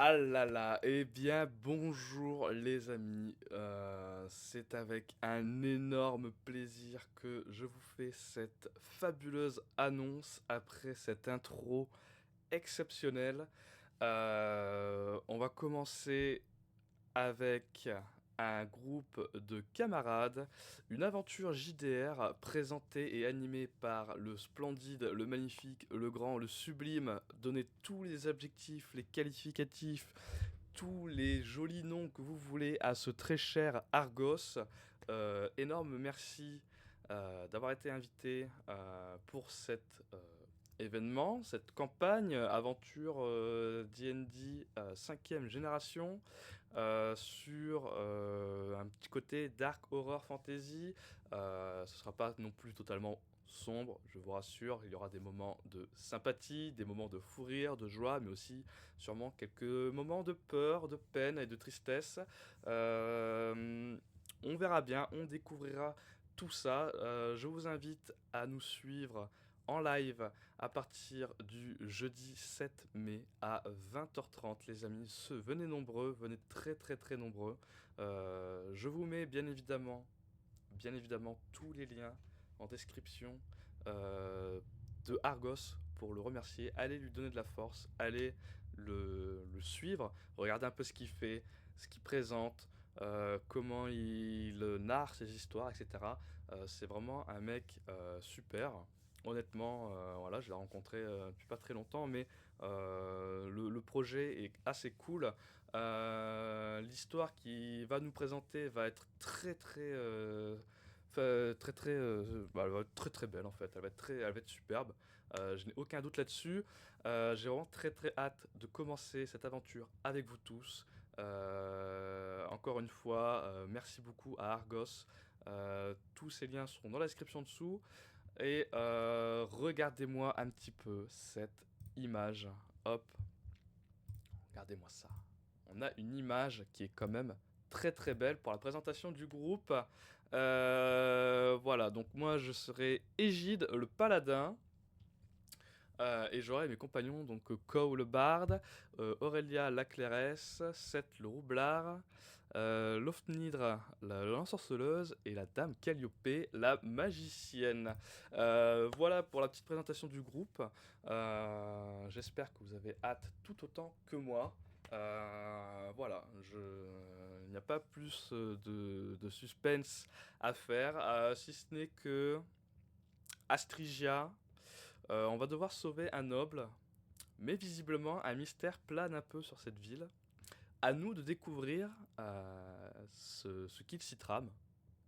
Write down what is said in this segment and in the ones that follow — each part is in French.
Ah là là, eh bien bonjour les amis. C'est avec un énorme plaisir que je vous fais cette fabuleuse annonce après cette intro exceptionnelle. On va commencer avec un groupe de camarades, une aventure JDR présentée et animée par le splendide, le magnifique, le grand, le sublime. Donnez tous les adjectifs, les qualificatifs, tous les jolis noms que vous voulez à ce très cher Argos. Énorme merci d'avoir été invité pour cet événement, cette campagne, aventure D&D 5e génération, sur un petit côté dark horror fantasy. Ce sera pas non plus totalement sombre, je vous rassure. Il y aura des moments de sympathie, des moments de fou rire, de joie, mais aussi sûrement quelques moments de peur, de peine et de tristesse. On verra bien, on découvrira tout ça. Je vous invite à nous suivre en live à partir du jeudi 7 mai à 20h30, les amis. Venez nombreux, venez très très très nombreux. Je vous mets bien évidemment tous les liens en description de Argos pour le remercier. Allez lui donner de la force, allez le suivre, regardez un peu ce qu'il fait, ce qu'il présente, comment il narre ses histoires, etc. C'est vraiment un mec super. Honnêtement, voilà, je l'ai rencontré depuis pas très longtemps, mais le projet est assez cool. L'histoire qu'il va nous présenter va être elle va être très très belle en fait. Elle va être superbe. Je n'ai aucun doute là-dessus. J'ai vraiment très très hâte de commencer cette aventure avec vous tous. Encore une fois, merci beaucoup à Argos. Tous ces liens seront dans la description dessous. Et regardez-moi un petit peu cette image. Hop, regardez-moi ça. On a une image qui est quand même très très belle pour la présentation du groupe. Voilà, donc moi je serai Égide le paladin. Et j'aurai mes compagnons, donc Kou le barde, Aurélia la clairesse, Seth le roublard, Lofnidre la l'ensorceleuse et la dame Calliope la magicienne. Voilà pour la petite présentation du groupe. J'espère que vous avez hâte tout autant que moi. Voilà, il n'y a pas plus de suspense à faire, si ce n'est que Astrigia, on va devoir sauver un noble, mais visiblement un mystère plane un peu sur cette ville. À nous de découvrir ce qu'il s'y trame.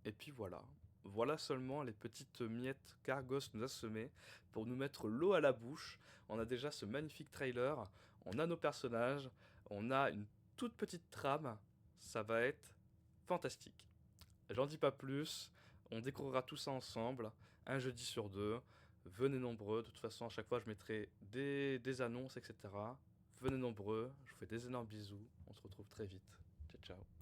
Et puis voilà. Voilà seulement les petites miettes qu'Argos nous a semées pour nous mettre l'eau à la bouche. On a déjà ce magnifique trailer, on a nos personnages, on a une toute petite trame. Ça va être fantastique. J'en dis pas plus, on découvrira tout ça ensemble, un jeudi sur deux. Venez nombreux, de toute façon, à chaque fois, je mettrai des annonces, etc. Venez nombreux, je vous fais des énormes bisous, on se retrouve très vite. Ciao, ciao.